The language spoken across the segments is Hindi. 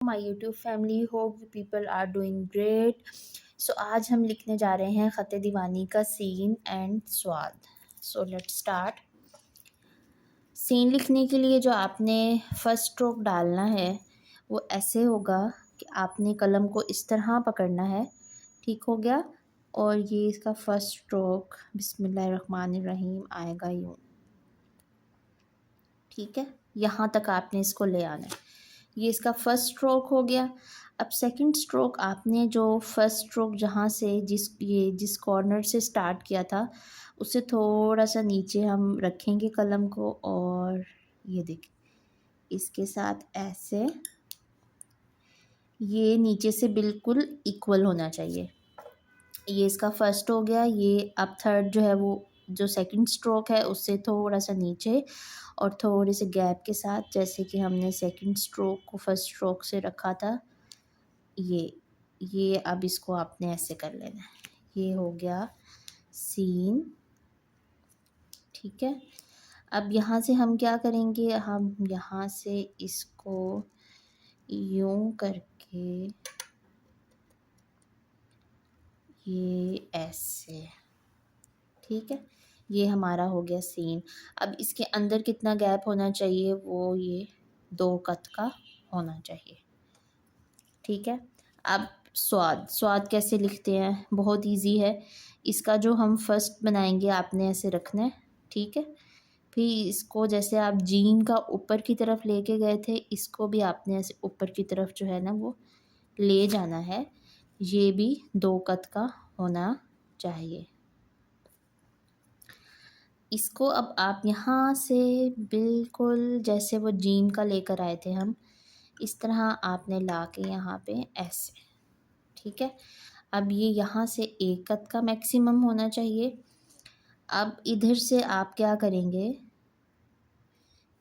My YouTube family, hope people are doing great. So आज हम लिखने जा रहे हैं ख़त दीवानी का सीन एंड स्वाद। So let's start. सीन लिखने के लिए जो आपने फर्स्ट स्ट्रोक डालना है वो ऐसे होगा कि आपने कलम को इस तरह पकड़ना है। ठीक हो गया। और ये इसका फर्स्ट स्ट्रोक बिस्मिल्लाहिर्रहमानिर्रहीम आएगा यूँ। ठीक है, यहाँ तक आपने इसको ले आना है। ये इसका फर्स्ट स्ट्रोक हो गया। अब सेकंड स्ट्रोक आपने जो फर्स्ट स्ट्रोक जहाँ से जिस कॉर्नर से स्टार्ट किया था उससे थोड़ा सा नीचे हम रखेंगे कलम को, और ये देखिए इसके साथ ऐसे ये नीचे से बिल्कुल इक्वल होना चाहिए। ये इसका फर्स्ट हो गया। ये अब थर्ड जो है वो जो सेकंड स्ट्रोक है उससे थोड़ा सा नीचे और थोड़े से गैप के साथ, जैसे कि हमने सेकंड स्ट्रोक को फर्स्ट स्ट्रोक से रखा था। ये अब इसको आपने ऐसे कर लेना है। ये हो गया सीन। ठीक है, अब यहाँ से हम क्या करेंगे, हम यहाँ से इसको यूं करके ये ऐसे। ठीक है, ये हमारा हो गया सीन। अब इसके अंदर कितना गैप होना चाहिए, वो ये 2 कत का होना चाहिए। ठीक है, अब स्वाद कैसे लिखते हैं, बहुत इजी है। इसका जो हम फर्स्ट बनाएंगे आपने ऐसे रखना है। ठीक है, फिर इसको जैसे आप जीन का ऊपर की तरफ लेके गए थे, इसको भी आपने ऐसे ऊपर की तरफ जो है ना वो ले जाना है। ये भी 2 कत का होना चाहिए। इसको अब आप यहाँ से बिल्कुल जैसे वो जीन का लेकर आए थे हम, इस तरह आपने ला के यहाँ पे ऐसे। ठीक है, अब ये यहाँ से 1 कत का मैक्सिमम होना चाहिए। अब इधर से आप क्या करेंगे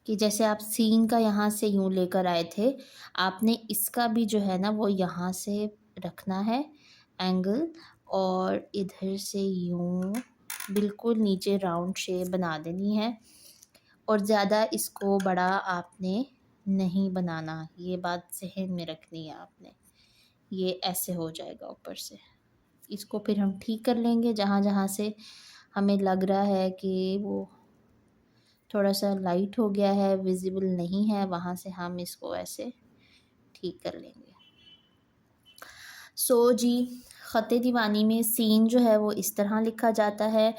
कि जैसे आप सीन का यहाँ से यूँ लेकर आए थे, आपने इसका भी जो है ना वो यहाँ से रखना है एंगल, और इधर से यूँ बिल्कुल नीचे राउंड शेप बना देनी है। और ज़्यादा इसको बड़ा आपने नहीं बनाना, ये बात ज़हन में रखनी है आपने। ये ऐसे हो जाएगा ऊपर से। इसको फिर हम ठीक कर लेंगे, जहाँ जहाँ से हमें लग रहा है कि वो थोड़ा सा लाइट हो गया है, विजिबल नहीं है, वहाँ से हम इसको ऐसे ठीक कर लेंगे। जी, ख़त दीवानी में सीन जो है वो इस तरह लिखा जाता है,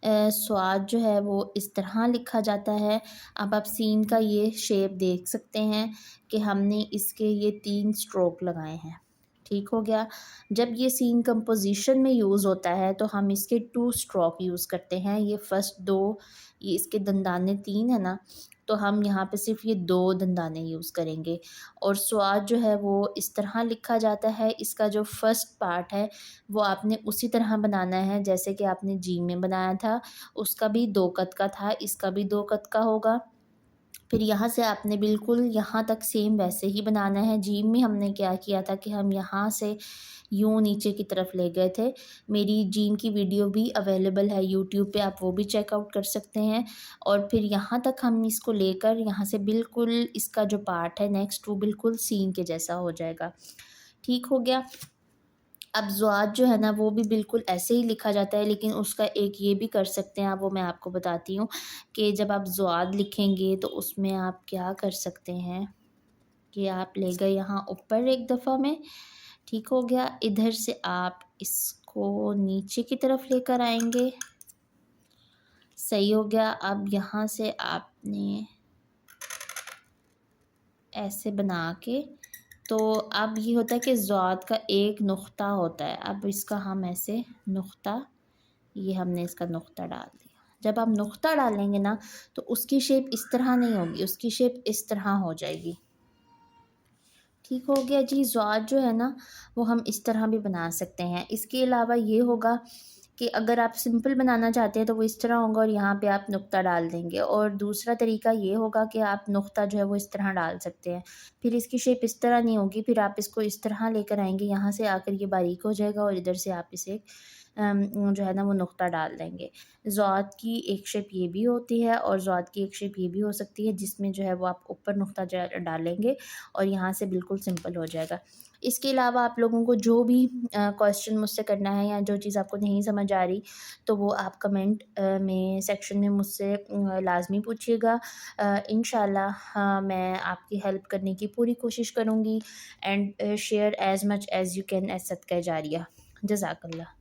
स्वाद जो है वो इस तरह लिखा जाता है। अब आप सीन का ये शेप देख सकते हैं कि हमने इसके ये 3 स्ट्रोक लगाए हैं। ठीक हो गया। जब ये सीन कंपोजिशन में यूज़ होता है तो हम इसके 2 स्ट्रोक यूज़ करते हैं। ये फर्स्ट 2, ये इसके दंदाने 3 है ना, तो हम यहाँ पे सिर्फ ये 2 दंदाने यूज़ करेंगे। और स्वाद जो है वो इस तरह लिखा जाता है। इसका जो फर्स्ट पार्ट है वो आपने उसी तरह बनाना है जैसे कि आपने जी में बनाया था। उसका भी 2 कत का था, इसका भी 2 कत का होगा। फिर यहाँ से आपने बिल्कुल यहाँ तक सेम वैसे ही बनाना है। जीम में हमने क्या किया था कि हम यहाँ से यूँ नीचे की तरफ ले गए थे। मेरी जीम की वीडियो भी अवेलेबल है यूट्यूब पे, आप वो भी चेकआउट कर सकते हैं। और फिर यहाँ तक हम इसको लेकर यहाँ से बिल्कुल इसका जो पार्ट है नेक्स्ट वो बिल्कुल सीन के जैसा हो जाएगा। ठीक हो गया। अब ज़्वाद जो है ना वो भी बिल्कुल ऐसे ही लिखा जाता है, लेकिन उसका एक ये भी कर सकते हैं आप, वो मैं आपको बताती हूँ कि जब आप ज़्वाद लिखेंगे तो उसमें आप क्या कर सकते हैं कि आप ले गए यहाँ ऊपर एक दफ़ा में। ठीक हो गया, इधर से आप इसको नीचे की तरफ लेकर आएंगे। सही हो गया। अब यहाँ से आपने ऐसे बना के, तो अब ये होता है कि ज़ाद का एक नुक्ता होता है। अब इसका हम ऐसे नुक्ता, ये हमने इसका नुक्ता डाल दिया। जब आप नुक्ता डालेंगे ना तो उसकी शेप इस तरह नहीं होगी, उसकी शेप इस तरह हो जाएगी। ठीक हो गया जी। ज़ाद जो है ना वो हम इस तरह भी बना सकते हैं। इसके अलावा ये होगा कि अगर आप सिंपल बनाना चाहते हैं तो वो इस तरह होगा और यहाँ पे आप नुक्ता डाल देंगे। और दूसरा तरीका ये होगा कि आप नुक्ता जो है वो इस तरह डाल सकते हैं। फिर इसकी शेप इस तरह नहीं होगी, फिर आप इसको इस तरह लेकर आएंगे, यहाँ से आकर ये बारीक हो जाएगा और इधर से आप इसे जो है ना वो नुक्ता डाल देंगे। ज़ॉद की एक शेप ये भी होती है और ज़ॉद की एक शेप ये भी हो सकती है, जिसमें जो है वो आप ऊपर नुक्ता डालेंगे और यहाँ से बिल्कुल सिंपल हो जाएगा। इसके अलावा आप लोगों को जो भी क्वेश्चन मुझसे करना है या जो चीज़ आपको नहीं समझ आ रही, तो वो आप कमेंट में सेक्शन में मुझसे लाज़मी पूछिएगा। इंशाल्लाह हाँ, मैं आपकी हेल्प करने की पूरी कोशिश करूँगी and share as much as you can as सदका जारिया। जज़ाकल्लाह।